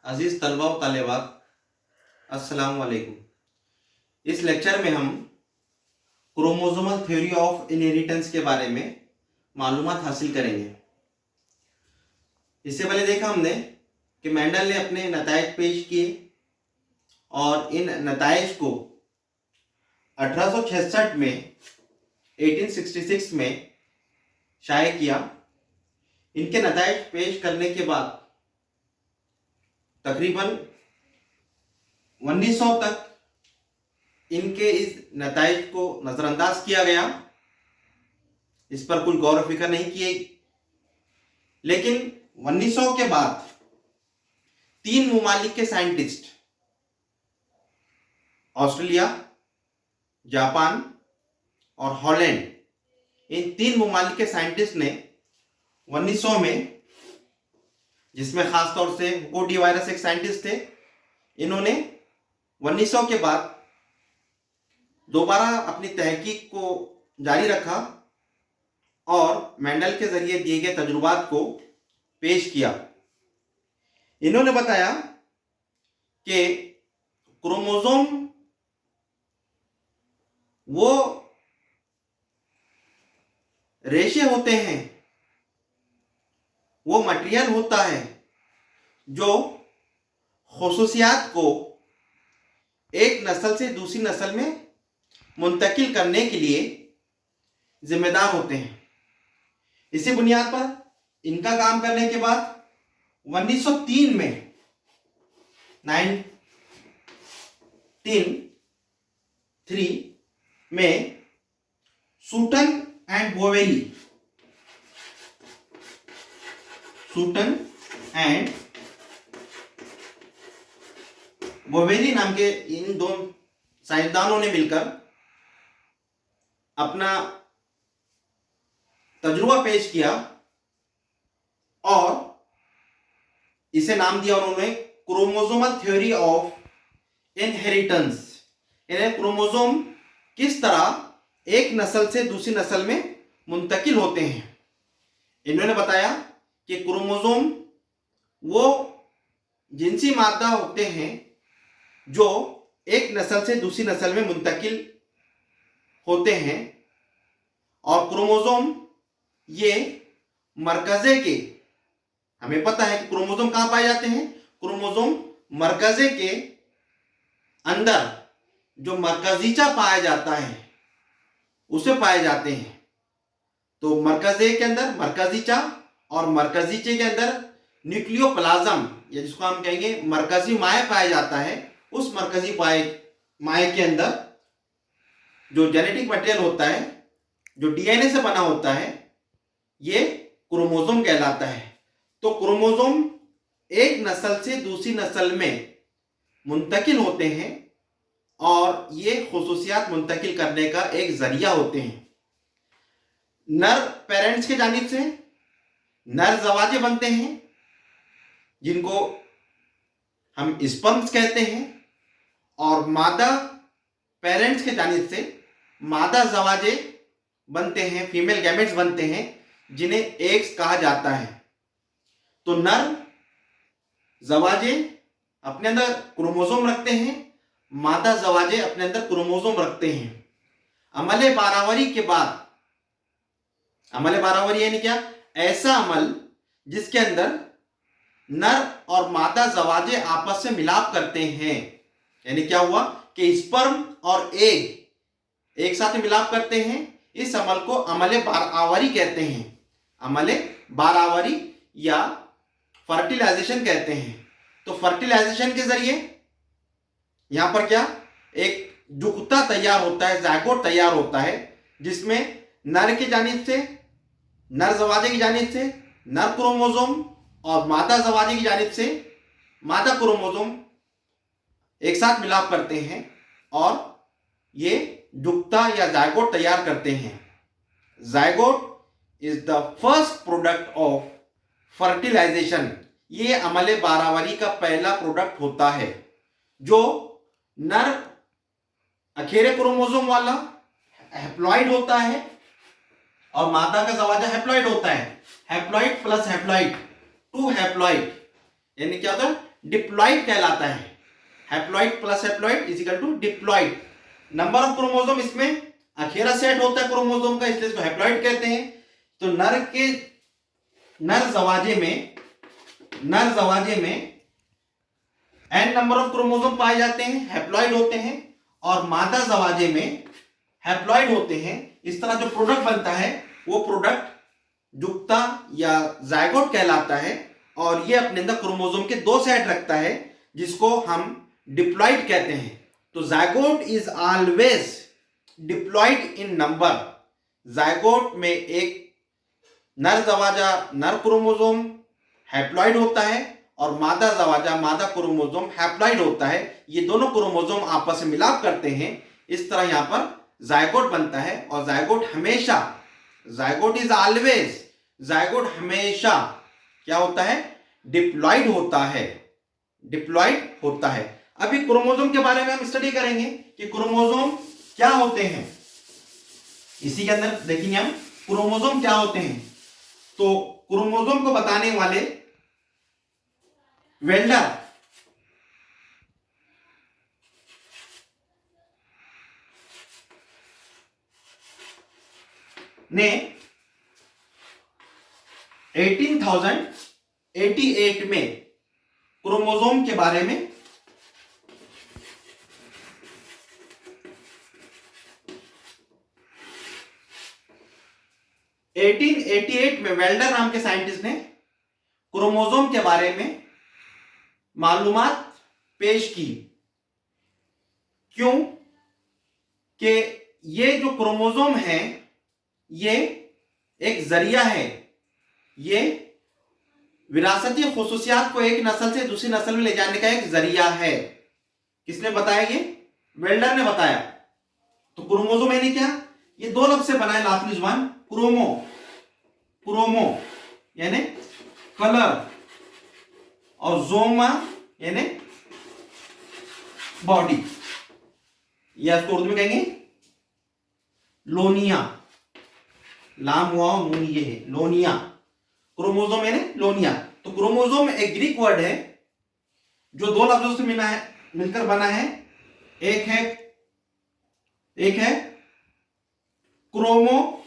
अजीज तलबा व तालिबात, अस्सलाम वालेकुम। इस लेक्चर में हम क्रोमोसोमल थ्योरी ऑफ इनहेरिटेंस के बारे में मालूमात हासिल करेंगे। इससे पहले देखा हमने कि मेंडल ने अपने नताइज पेश किए और इन नताइज को 1866 में 1866 में शाये किया। इनके नताइज पेश करने के बाद तकरीबन 1900 तक इनके इस नताइज को नज़रअंदाज किया गया, इस पर कोई गौर व फिक्र नहीं किए। लेकिन 1900 के बाद 3 ममालिक के साइंटिस्ट, ऑस्ट्रेलिया, जापान और हॉलैंड, इन 3 ममालिक के साइंटिस्ट ने 1900 में, जिसमें खास तौर से कोडी वायरस एक साइंटिस्ट थे, इन्होंने 1900 के बाद दोबारा अपनी तहकीक को जारी रखा और मेंडल के जरिए दिए गए तजुर्बात को पेश किया। इन्होंने बताया कि क्रोमोसोम वो रेशे होते हैं, वो मटेरियल होता है जो खुसूसियात को एक नस्ल से दूसरी नस्ल में मुंतकिल करने के लिए जिम्मेदार होते हैं। इसी बुनियाद पर इनका काम करने के बाद 1903 में 1903 में सूटन एंड बोवेली नाम के इन दो साइंसदानों ने मिलकर अपना तजुर्बा पेश किया और इसे नाम दिया उन्होंने क्रोमोसोमल थ्योरी ऑफ इनहेरिटेंस। यानी क्रोमोसोम किस तरह एक नस्ल से दूसरी नस्ल में मुंतकिल होते हैं। इन्होंने बताया कि क्रोमोसोम वो जिनसी मादा होते हैं जो एक नस्ल से दूसरी नस्ल में मुंतकिल होते हैं, और क्रोमोसोम ये मरकज़े के, हमें पता है कि क्रोमोसोम कहाँ पाए जाते हैं, क्रोमोसोम मरकज़े के अंदर जो मरकज़ीचा पाया जाता है उसे पाए जाते हैं। तो मरकज़े के अंदर मरकज़ीचा और मरकज़ीचे के अंदर न्यूक्लियोप्लाज्म, या जिसको हम कहेंगे मरकज़ी माया पाया जाता है। उस मरकज़ी माया के अंदर जो जेनेटिक मटेरियल होता है, जो डीएनए से बना होता है, ये क्रोमोसोम कहलाता है। तो क्रोमोसोम एक नस्ल से दूसरी नस्ल में मुंतकिल होते हैं और ये खुसूसियात मुंतकिल करने का एक जरिया होते हैं। नर पेरेंट्स की जानिब से नर जवाजे बनते हैं जिनको हम स्पर्म्स कहते हैं, और मादा पेरेंट्स के जानिब से मादा जवाजे बनते हैं, फीमेल गैमेट्स बनते हैं, जिन्हें एग्स कहा जाता है। तो नर जवाजे अपने अंदर क्रोमोसोम रखते हैं, मादा जवाजे अपने अंदर क्रोमोसोम रखते हैं। अमले बारावरी के बाद, अमले बारावरी यानी क्या, ऐसा अमल जिसके अंदर नर और मादा जवाजे आपस में मिलाप करते हैं। यानी क्या हुआ कि स्पर्म और एग एक साथ मिलाप करते हैं। इस अमल को अमले बारावरी कहते हैं, अमले बारावरी या फर्टिलाइजेशन कहते हैं। तो फर्टिलाइजेशन के जरिए यहां पर क्या, एक जुगता तैयार होता है, ज़ायगोट तैयार होता है, जिसमें नर की जानिब से, नर जवाजे की जानिब से नर क्रोमोसोम और मादा जवाजे की जानिब से मादा क्रोमोसोम एक साथ मिलाप करते हैं और ये जुगता या ज़ायगोट तैयार करते हैं। Zygote is the first product of fertilisation. ये अमले बारावरी का पहला प्रोडक्ट होता है। जो नर अखेरे क्रोमोसोम वाला हैप्लॉइड होता है और मादा का जवाजा हैप्लॉइड होता है। हैप्लॉइड प्लस हैप्लॉइड, 2 हैप्लॉइड, यानी क्या होता है, डिप्लॉइड कहलाता है। Haploid plus haploid is equal to diploid. Number of chromosome इसमें अखेरा सेट होता है क्रोमोसोम का, इसलिए इसको हैप्लॉइड कहते हैं। तो नर जवाजे में n नंबर ऑफ क्रोमोसोम पाए जाते हैं, हैप्लॉइड होते हैं, और मादा जवाजे में हैप्लॉइड होते हैं। इस तरह जो प्रोडक्ट बनता है वो प्रोडक्ट जुक्ता या जायगोट कहलाता है, और ये अपने अंदर क्रोमोसोम के 2 सेट रखता है जिसको हम डिप्लॉइड कहते हैं। तो zygote is always diploid in number. Zygote में एक नर जवाजा नर क्रोमोसोम हैप्लॉइड होता है और मादा जवाजा मादा क्रोमोसोम हैप्लॉइड होता है। ये दोनों क्रोमोसोम आपस में मिलाप करते हैं, इस तरह यहां पर जायगोट बनता है। और जायगोट इज ऑलवेज, जायगोट हमेशा क्या होता है, डिप्लॉइड होता है। अभी क्रोमोसोम के बारे में हम स्टडी करेंगे कि क्रोमोसोम क्या होते हैं। इसी के अंदर देखेंगे हम क्रोमोसोम क्या होते हैं। तो क्रोमोसोम को बताने वाले वेल्डर ने 1888 में क्रोमोसोम के बारे में वेल्डर नाम के साइंटिस्ट ने क्रोमोसोम के बारे में मालूमात पेश की। क्यों कि ये जो क्रोमोसोम है ये एक जरिया है, ये विरासती खुसूसियात को एक नस्ल से दूसरी नस्ल में ले जाने का एक जरिया है। किसने बताया? ये वेल्डर ने बताया। तो क्रोमोसोम यानी क्या? ये 2 लफ्ज से बना है लातिनी जुबान। क्रोमो यानी कलर और जोमा यानी बॉडी, या इसको उर्दू में कहेंगे लोनिया। लाम हुआ नून ये है लोनिया। क्रोमोसोम यानी लोनिया। तो क्रोमोसोम एक ग्रीक वर्ड है जो 2 लफ्जों से मिलकर बना है। एक है क्रोमो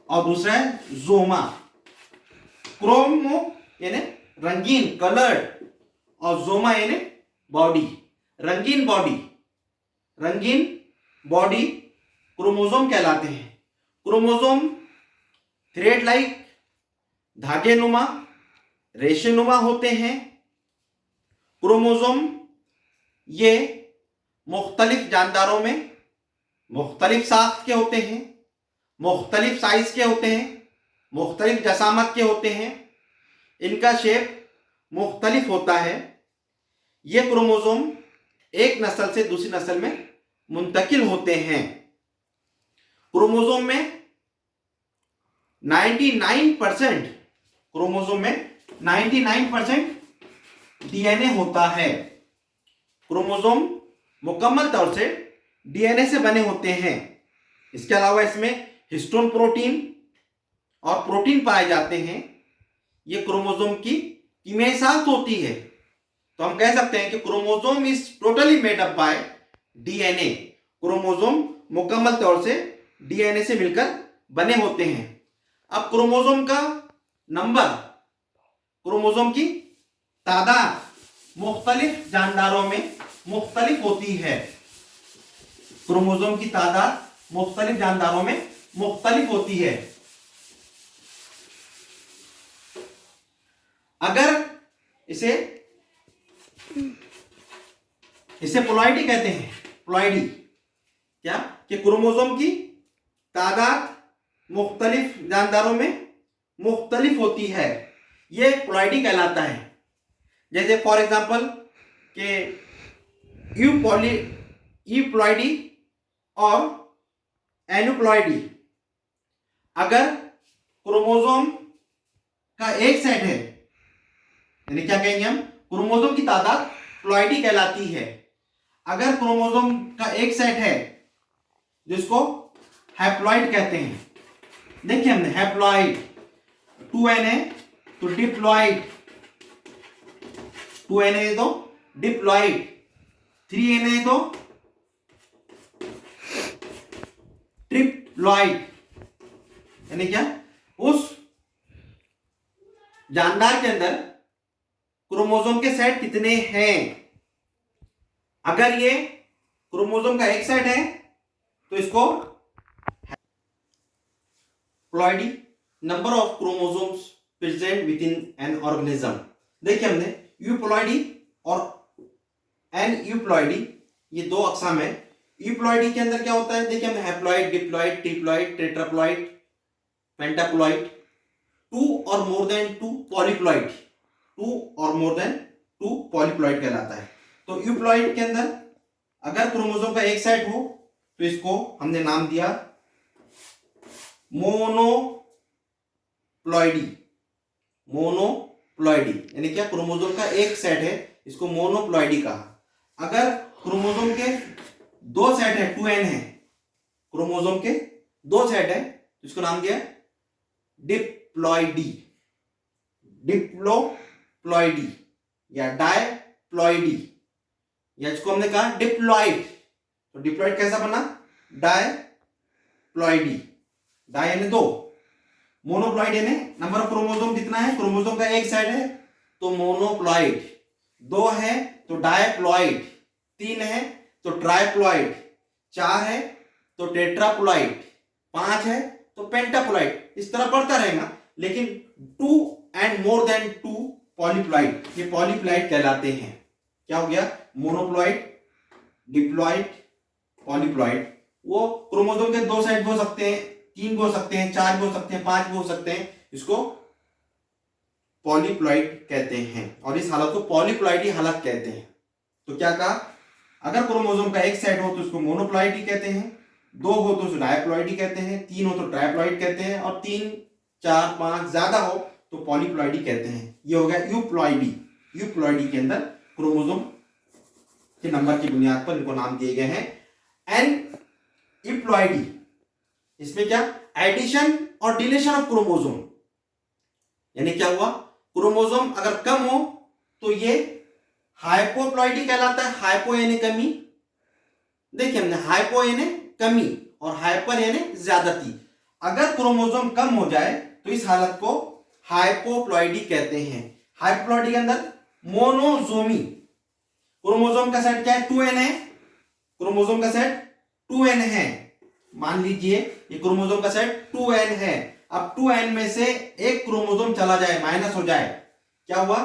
और दूसरा है जोमा। क्रोमो यानी रंगीन कलर्ड, और जोमा यानी बॉडी, रंगीन बॉडी क्रोमोसोम कहलाते हैं। क्रोमोसोम थ्रेड लाइक धागे नुमा रेशे नुमा होते हैं। क्रोमोसोम ये मुख्तलिफ जानदारों में मुख्तलिफ साख्त के होते हैं, मुख्तलिफ साइज के होते हैं, मुख्तलिफ जसामत के होते हैं। इनका शेप मुख्तलिफ होता है। ये क्रोमोसोम एक नस्ल से दूसरी नस्ल में मुंतकिल होते हैं। क्रोमोसोम में 99% डीएनए होता है। क्रोमोसोम मुकम्मल तौर से डीएनए से बने होते हैं। इसके अलावा इसमें हिस्टोन प्रोटीन और प्रोटीन पाए जाते हैं। ये क्रोमोसोम की कीमियाई साख्त होती है। तो हम कह सकते हैं कि chromosome is totally made up by DNA. Chromosome मुकम्मल तौर से डीएनए से मिलकर बने होते हैं। अब क्रोमोसोम का नंबर, क्रोमोसोम की तादाद मुख्तलिफ जानदारों में मुख्तलिफ होती है। क्रोमोसोम की तादाद मुख्तलिफ जानदारों में मुख्तलिफ होती है। अगर इसे प्लॉइडी कहते हैं। प्लॉइडी क्या कि क्रोमोसोम की तादाद मुख्तलिफ जानदारों में मुख्तलिफ होती है, यह प्लॉइडी कहलाता है। जैसे फॉर एग्जांपल के यूप्लॉइडी और एनुप्लॉइडी। अगर क्रोमोसोम का एक सेट है, यानी क्या कहेंगे हम, क्रोमोसोम की तादाद प्लॉइडी कहलाती है। अगर क्रोमोसोम का एक सेट है जिसको हैप्लॉइड कहते हैं। देखिए हमने हैप्लॉइड 2Na तो डिप्लॉइड 2n है तो डिप्लॉइड, 3n है तो ट्रिप्लॉइड। यानी क्या, उस जानदार के अंदर क्रोमोसोम के सेट कितने हैं। अगर ये क्रोमोसोम का एक सेट है तो इसको ploidy, number of chromosomes present with in an organism. देखिए हमने यूप्लॉइडी और एन यूप्लॉइडी, ये दो अकसाम है। यूप्लॉइडी के अंदर क्या होता है, देखिए हमने हैप्लॉइड, डिप्लॉइड, ट्रिप्लॉइड, टेट्राप्लॉइड, पेंटाप्लॉइड, 2 और मोर देन 2 पॉलीप्लॉइड, 2 और मोर देन 2 पॉलीप्लॉइड कहलाता है। तो यूप्लॉइड के अंदर अगर क्रोमोसोम का एक सेट हो तो इसको हमने नाम दिया मोनोप्लॉइडी। मोनोप्लॉइडी यानी क्या, क्रोमोसोम का एक सेट है, इसको मोनोप्लॉइडी कहा। अगर क्रोमोसोम के दो सेट है, 2n है, क्रोमोसोम के दो सेट है तो इसको नाम दिया डिप्लॉइडी, डिप्लोप्लॉइडी या डायप्लॉइडी, या इसको हमने कहा डिप्लॉइड। तो डिप्लॉइड कैसा बना, डायप्लॉइडी, डाई यानी दो, मोनोप्लॉइड यानी नंबर ऑफ क्रोमोसोम कितना है, क्रोमोसोम का एक सेट है तो मोनोप्लॉइड, दो है तो डायप्लॉइड, तीन है तो ट्राइप्लॉइड, चार है तो टेट्राप्लॉइड, पांच है तो पेंटाप्लॉइड। इस तरह बढ़ता रहेगा, लेकिन 2 एंड मोर देन 2 पॉलीप्लॉइड, ये पॉलीप्लॉइड कहलाते हैं। क्या हो गया, मोनोप्लॉइड, डिप्लॉइड, पॉलीप्लॉइड। वो क्रोमोसोम के दो सेट हो सकते हैं, 3 हो सकते हैं, 4 हो सकते हैं, 5 हो सकते हैं, इसको पॉलीप्लॉइड कहते हैं और इस हालत को पॉलीप्लॉइडी हालत कहते हैं। तो क्या कहा, अगर क्रोमोसोम का एक सेट हो तो उसको मोनोप्लॉइडी कहते हैं, दो हो तो उसको डायप्लॉइडी कहते हैं, तीन हो तो ट्राइप्लॉइड कहते हैं, और 3, 4, 5 ज्यादा हो तो पॉलीप्लॉइडी कहते हैं। ये हो गया यूप्लॉइडी। यूप्लॉइडी के अंदर क्रोमोसोम के नंबर की बुनियाद पर इनको नाम दिए गए हैं। एन यूप्लॉइडी, इसमें क्या, एडिशन और डिलीशन ऑफ क्रोमोसोम, यानी क्या हुआ, क्रोमोसोम अगर कम हो तो ये हाइपोप्लॉइडी कहलाता है। हाइपो यानी कमी, देखिए हमने हाइपो यानी कमी और हाइपर यानी ज्यादती। अगर क्रोमोसोम कम हो जाए तो इस हालत को हाइपोप्लॉइडी कहते हैं। हाइपोप्लॉइडी के अंदर मोनोजोमी, क्रोमोसोम का सेट क्या है, 2n है, क्रोमोसोम का सेट 2n है, मान लीजिए ये क्रोमोसोम का सेट 2n है। अब 2n में से एक क्रोमोसोम चला जाए, माइनस हो जाए, क्या हुआ,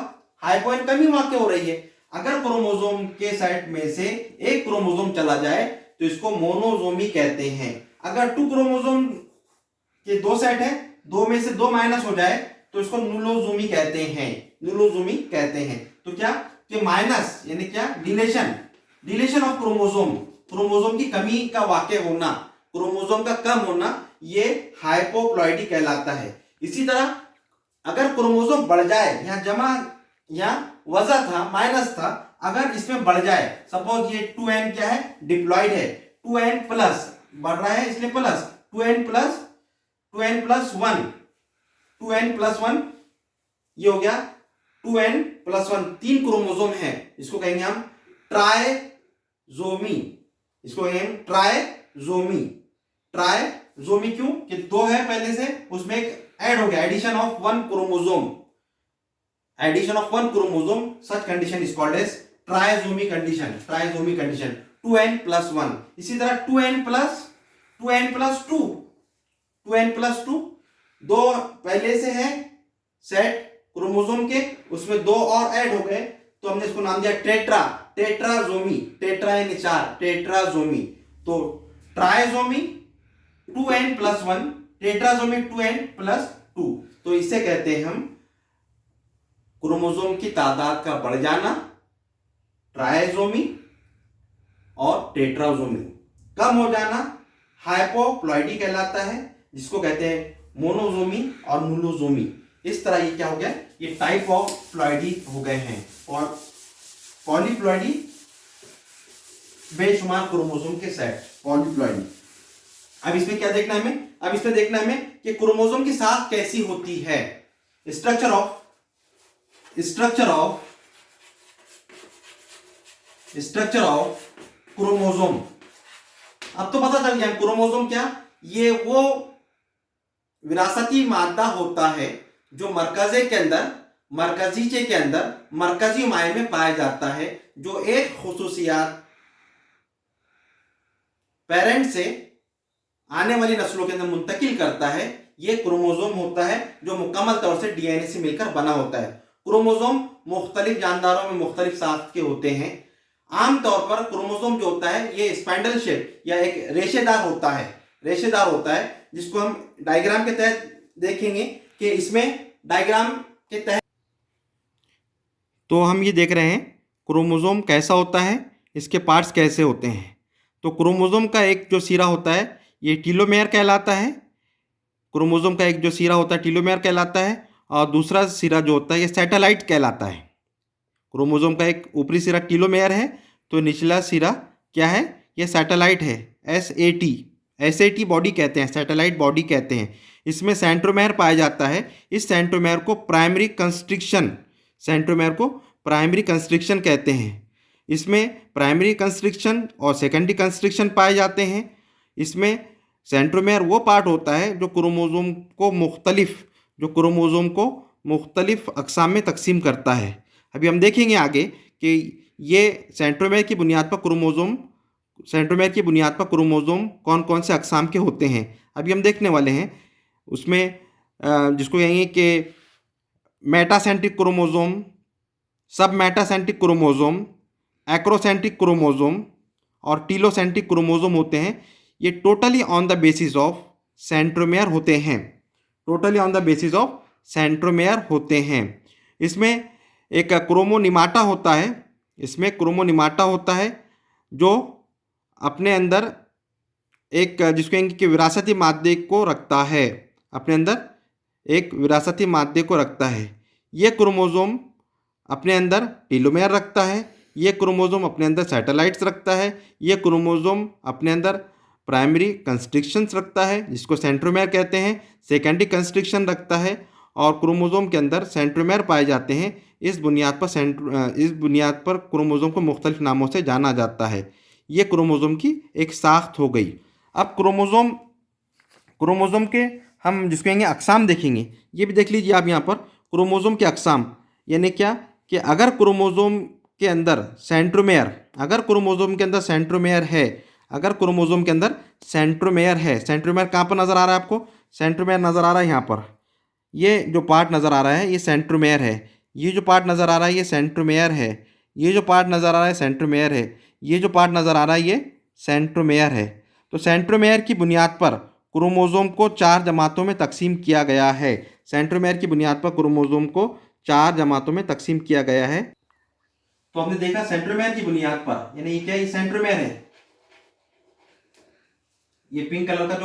हाइपो यानी कमी वहां के हो रही है। अगर क्रोमोसोम के सेट में से एक क्रोमोसोम चला जाए तो इसको मोनोजोमी कहते हैं। अगर 2 क्रोमोसोम के दो सेट है, दो में से दो माइनस हो जाए तो इसको नुलोजोमी कहते हैं। नुलोजोमी कहते हैं। तो क्या, कि माइनस यानी क्या, deletion, deletion of chromosome, chromosome की कमी का वाकई होना, क्रोमोसोम का कम होना, ये हाइपोप्लॉइडी कहलाता है। इसी तरह अगर क्रोमोसोम बढ़ जाए, यहां जमा या वजह था, माइनस था, अगर इसमें बढ़ जाए, सपोज ये 2n क्या है, डिप्लॉइड है, 2n प्लस बढ़ रहा है इसलिए plus, 2n plus 1, 2n plus 1, ये हो गया 2n प्लस 1, 3 क्रोमोसोम है, इसको कहेंगे हम ट्राइजोमी, इसको कहेंगे ट्राइजोमी। ट्राइजोमी क्यों, कि 2 है पहले से, उसमें एक ऐड हो गया, addition of 1 chromosome, addition of 1 chromosome, such condition is called as trisomy condition, trisomy condition, 2n plus 1। इसी तरह 2n प्लस 2, 2n प्लस 2, दो पहले से है सेट क्रोमोसोम के, उसमें दो और ऐड हो गए तो हमने इसको नाम दिया टेट्रा, टेट्राजोमी, टेट्रा यानी 4, टेट्राजोमी। तो trisomy 2n plus 1, टेट्राजोमी 2n plus 2। तो इसे कहते हैं हम क्रोमोसोम की तादाद का बढ़ जाना, ट्राइजोमी, और टेट्राजोमी कम हो जाना हाइपोप्लॉइडी कहलाता है, जिसको कहते हैं मोनोजोमी और नुलोजोमी। इस तरह ये क्या हो गया, ये टाइप ऑफ प्लॉइडी हो गए हैं। और पॉलीप्लॉइडी बेशुमार क्रोमोसोम के सेट, पॉलीप्लॉइडी। अब इसमें क्या देखना है हमें, अब इसमें देखना है हमें कि क्रोमोसोम की साख कैसी होती है। Structure of structure of chromosome. अब तो पता चल गया क्रोमोसोम क्या, ये वो विरासती मादा होता है जो मरकजीचे के अंदर मरकजी माए में पाया जाता है, जो एक खुसूसियात पेरेंट से आने वाली नस्लों के अंदर मुंतकिल करता है। ये क्रोमोसोम होता है जो मुकम्मल तौर से डीएनए से मिलकर बना होता है। क्रोमोसोम मुख्तलिफ जानदारों में मुख्तलिफ साख्त के होते हैं। आमतौर पर क्रोमोसोम जो होता है ये स्पाइंडल शेप या एक रेशेदार होता है, जिसको हम डायग्राम के तहत देखेंगे कि इसमें डायग्राम के तहत तो हम ये देख रहे हैं क्रोमोसोम कैसा होता है, इसके पार्ट्स कैसे होते हैं। तो क्रोमोसोम का एक जो सिरा होता है ये टीलोमेयर कहलाता है। क्रोमोसोम का एक जो सिरा होता है टीलोमेयर कहलाता है, और दूसरा सिरा जो होता है ये सैटेलाइट कहलाता है। क्रोमोसोम का एक ऊपरी सिरा टीलोमेयर है, तो निचला सिरा क्या है, ये सैटेलाइट है। एसएटी बॉडी कहते हैं, सैटेलाइट बॉडी कहते हैं। इसमें सेंट्रोमेयर पाया जाता है। इस सेंट्रोमेयर को प्राइमरी कंस्ट्रिक्शन कहते हैं। इसमें प्राइमरी कंस्ट्रिक्शन और सेकेंडरी कंस्ट्रिक्शन पाए जाते हैं। इसमें सेंट्रोमेयर वो पार्ट होता है जो क्रोमोसोम को मुख्तलिफ अक़साम में तकसीम करता है। अभी हम देखेंगे आगे कि ये सेंट्रोमेयर की बुनियाद पर क्रोमोसोम कौन कौन से अक़साम के होते हैं, अभी हम देखने वाले हैं। उसमें जिसको कहेंगे कि मेटासेंट्रिक क्रोमोसोम, सब मेटासेंट्रिक क्रोमोसोम, एक्रोसेंट्रिक क्रोमोसोम और टीलोसेंट्रिक क्रोमोसोम होते हैं। ये totally on the basis of centromere होते हैं। इसमें एक क्रोमोनिमाटा होता है जो अपने अंदर एक जिसको कहेंगे कि विरासती मादे को रखता है, ये क्रोमोसोम अपने अंदर टीलोमेयर रखता है, ये क्रोमोसोम अपने अंदर सैटेलाइट्स रखता है, ये क्रोमोसोम अपने अंदर प्राइमरी कंस्ट्रिक्शंस रखता है जिसको सेंट्रोमेयर कहते हैं, सेकेंडरी कंस्ट्रिक्शन रखता है, और क्रोमोसोम के अंदर सेंट्रोमेयर पाए जाते हैं। इस बुनियाद पर क्रोमोसोम को मुख्तलिफ नामों से जाना जाता है। ये क्रोमोसोम की एक साख्त हो गई। अब क्रोमोसोम के हम जिसको कहेंगे अक़साम देखेंगे। ये भी देख लीजिए आप यहाँ पर क्रोमोसोम के अक़साम, यानी क्या कि अगर क्रोमोसोम के अंदर सेंट्रोमेयर है, सेंट्रोमेयर कहाँ पर नज़र आ रहा है आपको, सेंट्रोमेयर नज़र आ रहा है यहाँ पर। ये जो पार्ट नज़र आ रहा है ये सेंट्रोमेयर है, ये जो पार्ट नज़र आ रहा है ये सेंट्रोमेयर है, ये जो पार्ट नज़र आ रहा है सेंट्रोमेयर है, ये जो पार्ट नज़र आ रहा है ये सेंट्रोमेयर है। तो सेंट्रोमेयर की बुनियाद पर क्रोमोसोम को 4 जमातों में तकसीम किया गया है। तो हमने देखा सेंट्रोमेयर की बुनियाद पर, यानी ये क्या, ये सेंट्रोमेयर है। ये पिंक कलर का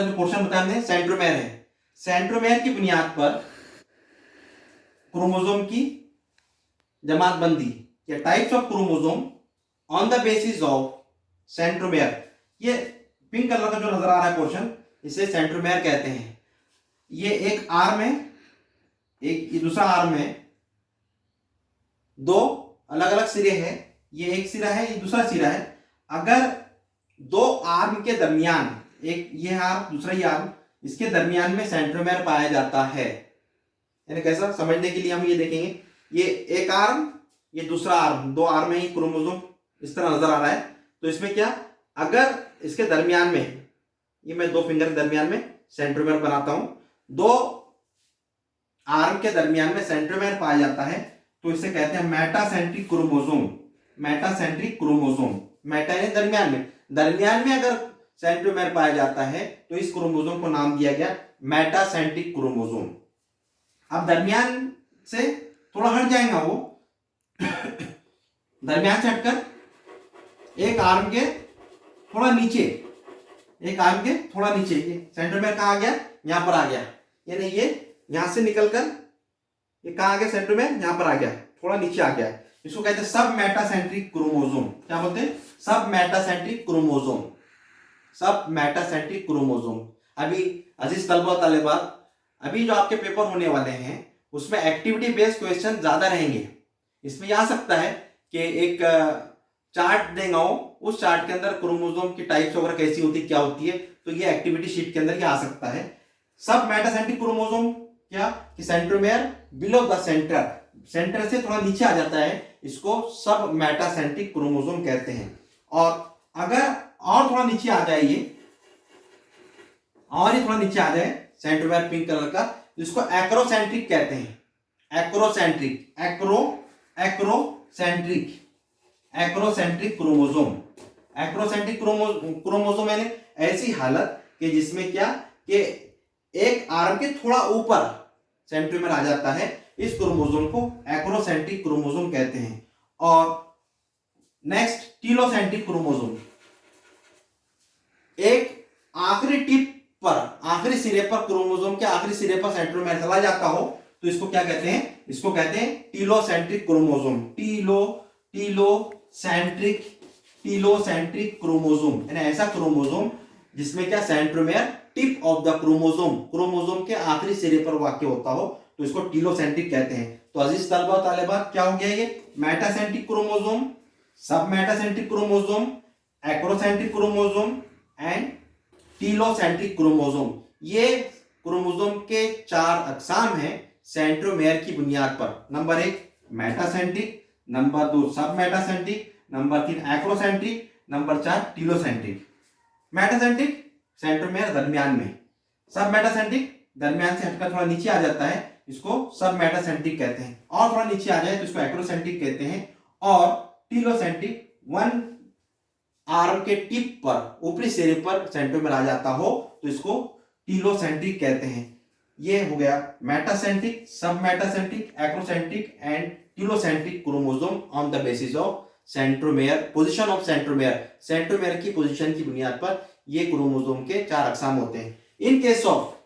जो पोर्शन बताया हमने सेंट्रोमेयर है। सेंट्रोमेयर की बुनियाद पर क्रोमोसोम की जमातबंदी या types of chromosome on the basis of centromere, ये पिंक कलर का जो नजर आ रहा है पोर्शन, इसे सेंट्रोमेयर कहते हैं। ये एक आर्म है, ये दूसरा आर्म है, 2 अलग अलग सिरे हैं। ये एक सिरा है, ये दूसरा सिरा है। अगर 2 आर्म के दरमियान, एक ये आर्म दूसरा ये आर्म, इसके दरमियान में सेंट्रोमेयर पाया जाता है। यानी कैसा, समझने के लिए हम ये देखेंगे, ये एक आर्म, ये दूसरा आर्म, 2 आर्म है, ये क्रोमोसोम इस तरह नजर आ रहा है। तो इसमें क्या, अगर इसके दरमियान में, ये मैं 2 फिंगर के दरमियान में सेंट्रोमेयर बनाता हूं, 2 आर्म के दरमियान में सेंट्रोमेयर पाया जाता है, तो इसे कहते हैं मेटासेंट्रिक क्रोमोसोम। मेटा यानी दरमियान में अगर सेंट्रोमेयर पाया जाता है तो इस क्रोमोसोम को नाम दिया गया मेटासेंट्रिक क्रोमोसोम। अब दरमियान से थोड़ा हट जाएगा वो, दरमियान से हटकर एक आर्म के थोड़ा नीचे, ये सेंट्रोमेयर कहाँ आ गया, यहां पर आ गया। यानी ये यहां से निकलकर ये कहाँ आ गया, सेंट्रोमेयर यहां पर आ गया, थोड़ा नीचे आ गया। इसको कहते हैं सब मेटासेंट्रिक क्रोमोसोम। क्या बोलते हैं, सब मेटासेंट्रिक क्रोमोसोम। अभी अजीज तलबा तलेबात, अभी जो आपके पेपर होने वाले हैं उसमें एक्टिविटी बेस्ड क्वेश्चन ज्यादा रहेंगे। इसमें ये आ सकता है कि एक चार्ट देगा हो, उस चार्ट के अंदर क्रोमोसोम की टाइप्स वगैरह कैसी होती क्या होती है, तो ये एक्टिविटी शीट के अंदर ही आ सकता है। सब मेटासेंट्रिक क्रोमोसोम क्या कि centromere below the centre, centre से थोड़ा नीचे आ जाता है, इसको सब मेटासेंट्रिक क्रोमोसोम कहते हैं। और अगर और थोड़ा नीचे आ जाए, ये और ही थोड़ा नीचे आ जाए सेंट्रोमेयर पिंक कलर का, इसको एक्रोसेंट्रिक कहते हैं। Acrocentric, acrocentric chromosome. Acrocentric chromosome यानी ऐसी हालत कि जिसमें क्या कि एक आर्म के थोड़ा ऊपर सेंट्रोमेयर आ जाता है, इस क्रोमोसोम को एक्रोसेंट्रिक क्रोमोसोम कहते हैं। और नेक्स्ट टीलोसेंट्रिक क्रोमोसोम, एक आखिरी टिप पर, आखिरी सिरे पर, क्रोमोसोम के आखिरी सिरे पर सेंट्रोमेयर चला जाता हो तो इसको क्या कहते हैं, इसको कहते हैं टीलोसेंट्रिक क्रोमोसोम। टीलोसेंट्रिक क्रोमोसोम यानी ऐसा क्रोमोसोम जिसमें क्या centromere tip of the chromosome, chromosome के आखिरी सिरे पर वाक्य होता हो तो इसको टीलोसेंट्रिक कहते हैं। तो अजीज तलबा और तालिबात क्या हो गया ये, मेटासेंट्रिक क्रोमोसोम, सब metacentric chromosome, acrocentric chromosome and telocentric chromosome. ये क्रोमोसोम के 4 अकसाम हैं सेंट्रोमेयर की बुनियाद पर। नंबर 1 मेटासेंट्रिक, नंबर 2 सब metacentric, number 3 acrocentric, number 4 telocentric. Metacentric centromere दरमियान में, सब मेटासेंट्रिक दरमियान से हटकर थोड़ा नीचे आ जाता है, इसको सब मेटासेंट्रिक कहते हैं। और थोड़ा नीचे आ जाए तो इसको एक्रोसेंट्रिक कहते हैं। और टीलोसेंट्रिक वन आर्म के टिप पर, ऊपरी सिरे पर सेंट्रोमेयर आ जाता हो तो इसको टीलोसेंट्रिक कहते हैं। ये हो गया मेटासेंट्रिक, सब metacentric, acrocentric and telocentric chromosome on the basis of centromere, position of centromere, centromere की पोजीशन की बुनियाद पर ये क्रोमोसोम के 4 अकसाम होते हैं। इन केस ऑफ,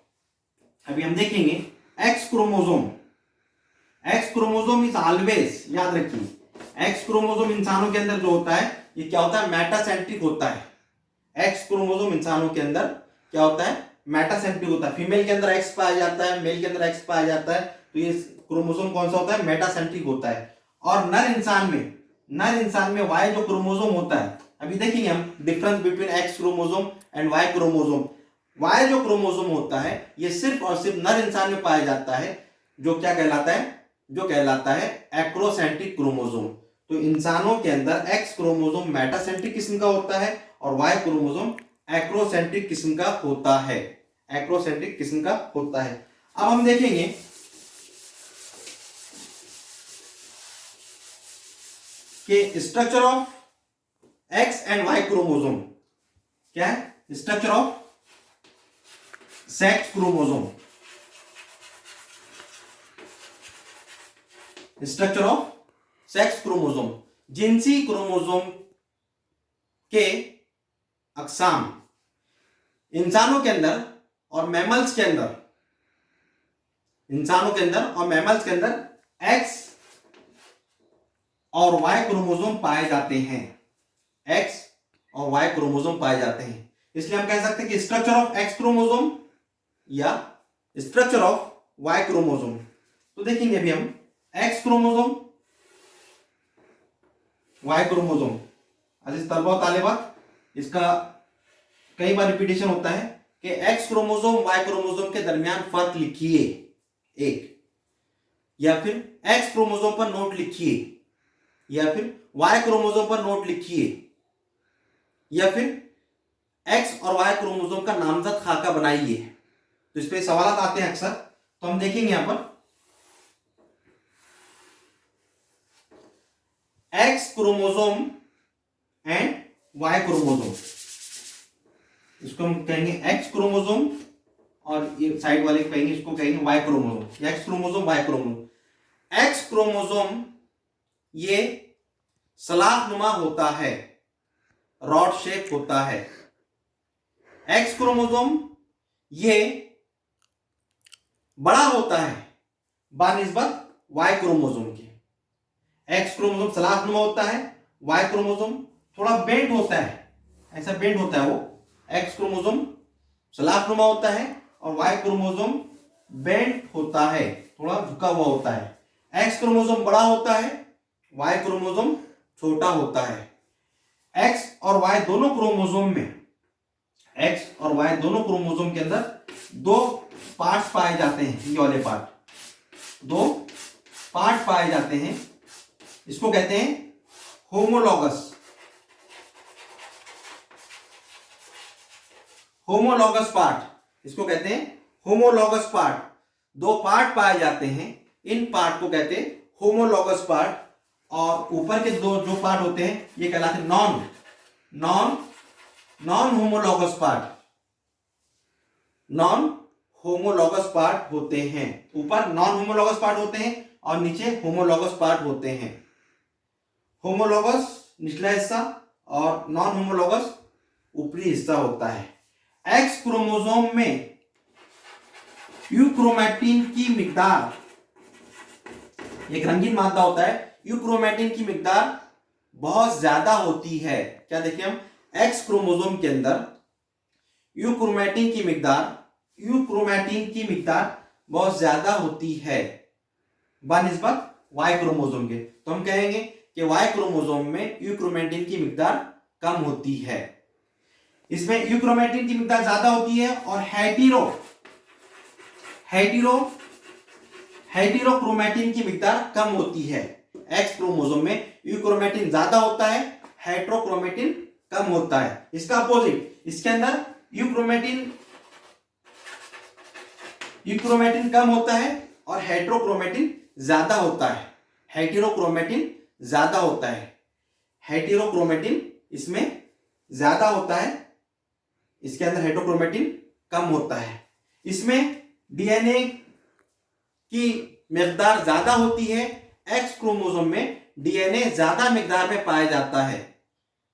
अभी हम देखेंगे x chromosome. X chromosome is always, याद रखिए, एक्स क्रोमोसोम इंसानों के अंदर जो होता है ये क्या होता है, मेटासेंट्रिक होता है। एक्स क्रोमोसोम इंसानों के अंदर क्या होता है, मेटासेंट्रिक होता है। फीमेल के अंदर एक्स पाया जाता है, मेल के अंदर एक्स पाया जाता है, तो ये क्रोमोसोम कौन सा होता है, मेटासेंट्रिक होता है। और नर इंसान में वाई जो क्रोमोसोम होता है, अभी देखेंगे हम difference between X chromosome and Y chromosome. Y जो क्रोमोसोम होता है ये सिर्फ और सिर्फ नर इंसान में पाया जाता है, जो क्या कहलाता है, जो कहलाता है एक्रोसेंट्रिक क्रोमोसोम। तो इंसानों के अंदर एक्स क्रोमोसोम मेटासेंट्रिक किस्म का होता है और वाई क्रोमोसोम एक्रोसेंट्रिक किस्म का होता है, एक्रोसेंट्रिक किस्म का होता है। अब हम देखेंगे कि structure of X and Y chromosome क्या है, structure of sex chromosome, structure of sex chromosome, जिनसी क्रोमोसोम के अकसाम इंसानों के अंदर और मैमल्स के अंदर, इंसानों के अंदर और मैमल्स के अंदर एक्स और वाई क्रोमोसोम पाए जाते हैं, एक्स और वाई क्रोमोसोम पाए जाते हैं। इसलिए हम कह सकते हैं कि स्ट्रक्चर ऑफ एक्स क्रोमोसोम या स्ट्रक्चर ऑफ वाई क्रोमोसोम। तो देखेंगे अभी हम एक्स क्रोमोसोम, वाई क्रोमोसोम। अजीज तलबा तालिबात, इसका कई बार रिपीटेशन होता है कि एक्स क्रोमोसोम वाई क्रोमोसोम के दरमियान फर्क लिखिए एक, या फिर एक्स क्रोमोसोम पर नोट लिखिए, या फिर वाई क्रोमोसोम पर नोट लिखिए, या फिर एक्स और वाई क्रोमोसोम का नामजद खाका बनाइए। तो इस पे सवाल आते हैं अक्सर, तो हम देखेंगे यहां पर X chromosome and Y chromosome, इसको हम कहेंगे एक्स क्रोमोसोम और ये साइड वाले कहेंगे, इसको कहेंगे Y chromosome, X chromosome Y chromosome. X chromosome ये सलाखनुमा होता है, रॉड शेप होता है। एक्स क्रोमोसोम ये बड़ा होता है बानिस्बत वाई क्रोमोसोम के। एक्स क्रोमोसोम सलाखनुमा होता है, वाई क्रोमोसोम थोड़ा बेंट होता है, ऐसा बेंट होता है वो। एक्स क्रोमोसोम सलाखनुमा होता है और वाई क्रोमोसोम बेंट होता है, थोड़ा झुका हुआ होता है। एक्स क्रोमोसोम बड़ा होता है, वाई क्रोमोसोम छोटा होता है। एक्स और वाई दोनों क्रोमोसोम में, एक्स और वाई दोनों क्रोमोसोम के अंदर दो पार्ट पाए जाते हैं, ये वाले पार्ट, दो पार्ट पाए जाते हैं, इसको कहते हैं होमोलॉगस, होमोलॉगस पार्ट, इसको कहते हैं होमोलॉगस पार्ट। दो पार्ट पाए जाते हैं, इन पार्ट को कहते हैं होमोलॉगस पार्ट। और ऊपर के दो जो पार्ट होते हैं ये कहलाते हैं non homologous part, non homologous part होते हैं। ऊपर नॉन होमोलॉगस पार्ट होते हैं और नीचे होमोलॉगस पार्ट होते हैं। होमोलॉगस निचला हिस्सा और नॉन होमोलॉगस ऊपरी हिस्सा होता है। एक्स क्रोमोसोम में यूक्रोमैटिन की मिकदार, एक रंगीन मादा होता है, यूक्रोमैटिन की मिकदार बहुत ज्यादा होती है। क्या देखिए हम, एक्स क्रोमोसोम के अंदर यूक्रोमैटिन की मिकदार बहुत ज्यादा होती है बनिस्बत वाई क्रोमोसोम के। तो हम कहेंगे कि वाई क्रोमोसोम में यूक्रोमैटिन की मिकदार कम होती है, इसमें यूक्रोमैटिन की मिकदार ज्यादा होती है। और हेटेरोक्रोमैटिन की मिकदार कम होती है। एक्स क्रोमोसोम में यूक्रोमैटिन ज्यादा होता है, हेटेरोक्रोमैटिन कम होता है। इसका अपोजिट, इसके अंदर यूक्रोमैटिन कम होता है और हेटेरोक्रोमैटिन ज्यादा होता है। हेटेरोक्रोमैटिन इसमें ज्यादा होता है, इसके अंदर हेटेरोक्रोमैटिन कम होता है। इसमें डीएनए की मिकदार ज्यादा होती है। एक्स क्रोमोसोम में डीएनए ज्यादा मिकदार में पाया जाता है,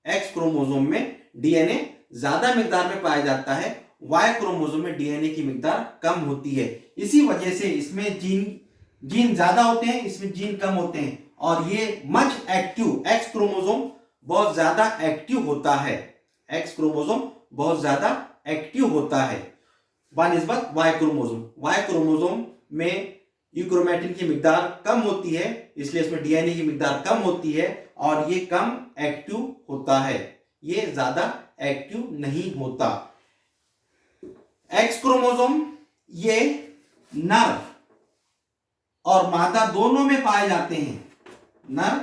एक्स क्रोमोसोम में डीएनए ज्यादा मिकदार में पाया जाता है, वाई क्रोमोसोम में डीएनए की मिकदार कम होती है। इसी वजह से इसमें जीन ज्यादा होते हैं, इसमें जीन कम होते हैं। और ये मच एक्टिव, एक्स क्रोमोसोम बहुत ज्यादा एक्टिव होता है, एक्स क्रोमोसोम बहुत ज्यादा एक्टिव होता है बनिस्बत वाई क्रोमोसोम में यूक्रोमैटिन की मिकदार कम होती है, इसलिए इसमें डीएनए की मिकदार कम होती है और ये कम एक्टिव होता है, ये ज्यादा एक्टिव नहीं होता। एक्स क्रोमोसोम ये नर और मादा दोनों में पाए जाते हैं, नर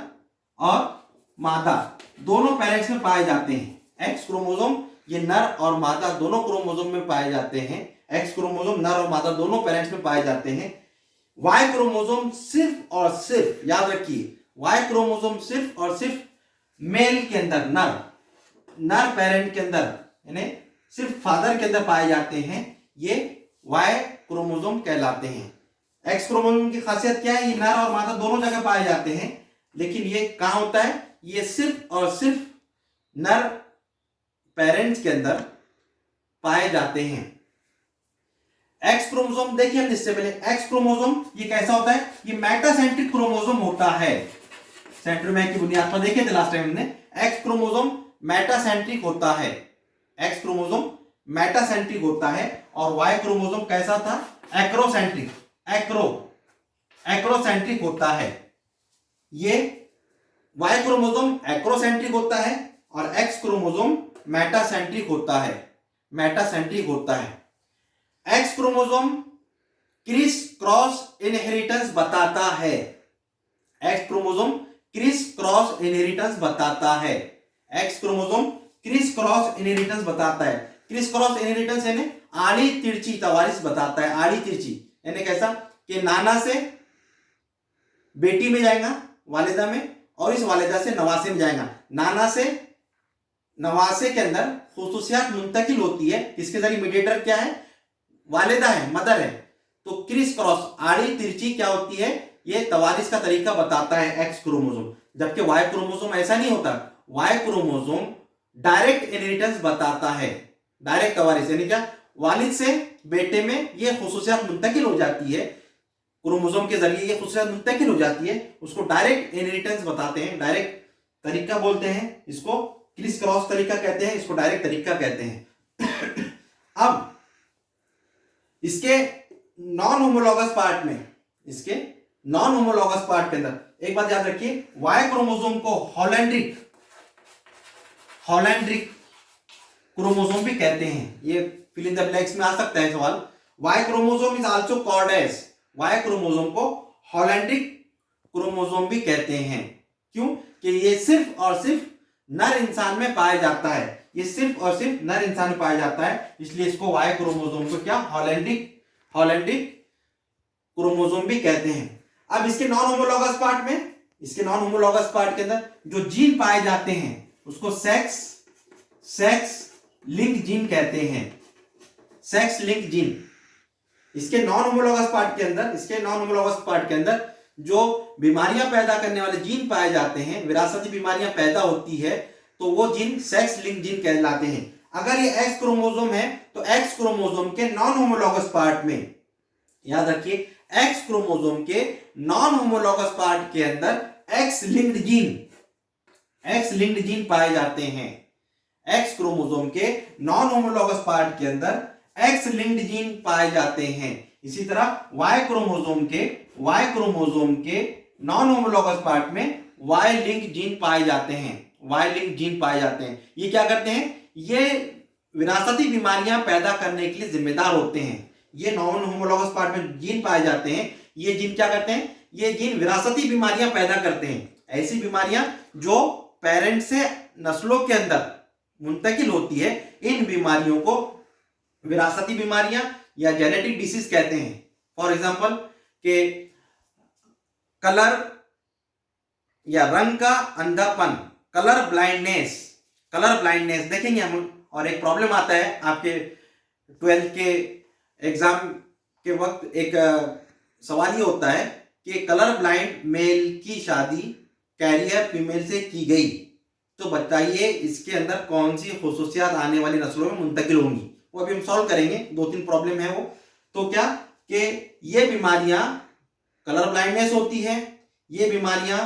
और मादा दोनों पेरेंट्स में पाए जाते हैं। एक्स क्रोमोसोम ये नर और मादा दोनों क्रोमोसोम में पाए जाते हैं। एक्स क्रोमोसोम नर और मादा दोनों पेरेंट्स में पाए जाते हैं। वाई क्रोमोसोम सिर्फ और सिर्फ, याद रखिए, वाई क्रोमोसोम सिर्फ और सिर्फ मेल के अंदर, नर पेरेंट के अंदर, यानी सिर्फ फादर के अंदर पाए जाते हैं, ये वाई क्रोमोसोम कहलाते हैं। एक्स क्रोमोसोम की खासियत क्या है, ये नर और मादा दोनों जगह पाए जाते हैं, लेकिन ये कहां होता है, ये सिर्फ और सिर्फ नर पेरेंट्स के अंदर पाए जाते हैं। एक्स क्रोमोसोम देखिए हम इससे पहले, एक्स क्रोमोसोम ये कैसा होता है, ये मेटासेंट्रिक क्रोमोसोम होता है। सेंट्रोमेयर की बुनियाद पर देखे थे लास्ट टाइम हमने, एक्स क्रोमोसोम मेटासेंट्रिक होता है, एक्स क्रोमोसोम मेटासेंट्रिक होता है। और वाई क्रोमोसोम कैसा था, एक्रोसेंट्रिक होता है। ये वाई क्रोमोसोम एक्रोसेंट्रिक होता है और एक्स क्रोमोसोम मेटासेंट्रिक होता है। X chromosome criss cross inheritance बताता है, x chromosome criss cross inheritance बताता है, x chromosome criss cross inheritance बताता है। क्रिस क्रॉस इनहेरिटेंस यानी आड़ी तिरछी तवारिस बताता है, आड़ी तिरछी यानी कैसा कि नाना से बेटी में जाएगा, वालिदा में, और इस वालिदा से नवासे में जाएगा। नाना से नवासे के अंदर खुसूसियात मुंतकिल होती है, इसके जरिए मीडिएटर क्या है, वालिदा है, मदर है। तो क्रिस क्रॉस आड़ी तिरछी क्या होती है, ये तवारिस का तरीका बताता है एक्स क्रोमोसोम। जबकि वाई क्रोमोसोम ऐसा नहीं होता, वाई क्रोमोसोम डायरेक्ट इनहेरिटेंस बताता है, डायरेक्ट तवारिस यानी क्या, वालिद से बेटे में ये खुसूसियात मुंतकिल हो जाती है, क्रोमोसोम के जरिए ये खुसूसियात मुंतकिल हो जाती है, उसको डायरेक्ट इनहेरिटेंस बताते हैं, डायरेक्ट तरीका बोलते हैं, इसको क्रिस क्रॉस तरीका कहते हैं, इसको डायरेक्ट तरीका कहते हैं। अब इसके नॉन होमोलॉगस पार्ट में, इसके नॉन होमोलॉगस पार्ट के अंदर एक बात याद रखिए, वाई क्रोमोसोम को हॉलैंड्रिक क्रोमोसोम भी कहते हैं। ये फिल इन द ब्लैंक्स में आ सकता है सवाल। Y chromosome is also called as, Y chromosome को हॉलैंड्रिक क्रोमोसोम भी कहते हैं। क्यों? कि ये सिर्फ और सिर्फ नर इंसान में पाया जाता है, ये सिर्फ और सिर्फ नर इंसान में पाया जाता है, इसलिए इसको वाई क्रोमोसोम को क्या हॉलैंड्रिक क्रोमोसोम भी कहते हैं। अब इसके नॉन होमोलॉगस पार्ट में, इसके नॉन होमोलॉगस पार्ट के अंदर जो जीन पाए जाते हैं उसको सेक्स लिंक जीन कहते हैं, सेक्स लिंक जीन। इसके नॉन होमोलॉगस पार्ट के अंदर जो बीमारियां पैदा करने वाले जीन पाए जाते हैं, विरासती बीमारियां पैदा होती है, तो वो जीन सेक्स लिंक जीन कहलाते हैं। अगर ये एक्स क्रोमोसोम है तो एक्स क्रोमोसोम के नॉन होमोलॉगस पार्ट में, याद रखिए, एक्स क्रोमोसोम के नॉन होमोलॉगस पार्ट के अंदर एक्स लिंक्ड जीन पाए जाते हैं। एक्स क्रोमोसोम के नॉन होमोलॉगस पार्ट के अंदर एक्स लिंक्ड जीन पाए जाते हैं। इसी तरह वाई क्रोमोसोम के नॉन होमोलॉगस पार्ट में वाई लिंक जीन पाए जाते हैं। ये क्या करते हैं? ये विरासती बीमारियां पैदा करने के लिए जिम्मेदार होते हैं। ये नॉन होमोलॉगस पार्ट में जीन पाए जाते हैं, ये जीन क्या करते हैं? ये जीन विरासती बीमारियां पैदा करते हैं, ऐसी बीमारियां जो पेरेंट से नस्लों के अंदर मुंतकिल होती है। इन बीमारियों को विरासती बीमारियां या जेनेटिक डिसीज कहते हैं। फॉर एग्जांपल के कलर या रंग का अंधापन, कलर ब्लाइंडनेस देखेंगे हम। और एक प्रॉब्लम आता है आपके 12th के एग्जाम के वक्त, एक सवाल ये होता है कि कलर ब्लाइंड मेल की शादी कैरियर फीमेल से की गई, तो बताइए इसके अंदर कौन सी खुसूसियात आने वाली नस्लों में मुंतकिल होंगी। वो अभी हम सॉल्व करेंगे, 2-3 प्रॉब्लम है वो। तो क्या कि ये बीमारियां कलर ब्लाइंडनेस होती है, ये बीमारियां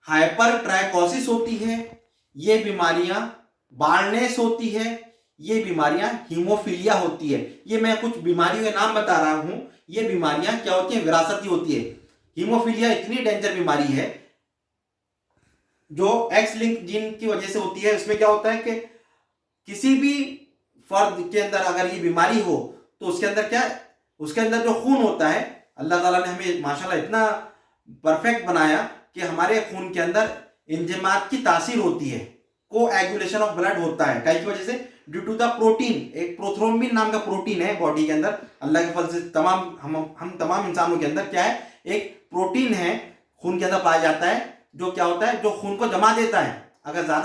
हाइपर ट्राइकोसिस होती है, ये बीमारियां बार्नेस होती है, ये बीमारियां हीमोफीलिया होती है। ये मैं कुछ बीमारियों के नाम बता रहा हूं, ये बीमारियां क्या होती है? विरासती होती है। हीमोफीलिया इतनी डेंजर बीमारी है जो एक्स लिंक जीन की वजह से होती है। इसमें क्या होता है कि किसी भी फर्द के अंदर अगर ये बीमारी हो तो उसके अंदर जो खून होता है, अल्लाह ताला ने हमें माशाल्लाह इतना परफेक्ट बनाया कि हमारे खून के अंदर एंजाइमात की तासीर होती है, कोएगुलेशन ऑफ ब्लड होता है। कई की वजह से ड्यू टू द प्रोटीन, एक प्रोथ्रोम्बिन नाम का प्रोटीन है बॉडी के अंदर। अल्लाह के फल से हम तमाम इंसानों के अंदर क्या है? एक प्रोटीन है खून के अंदर पाया जाता है, जो क्या होता है? जो खून को जमा देता है। अगर ज्यादा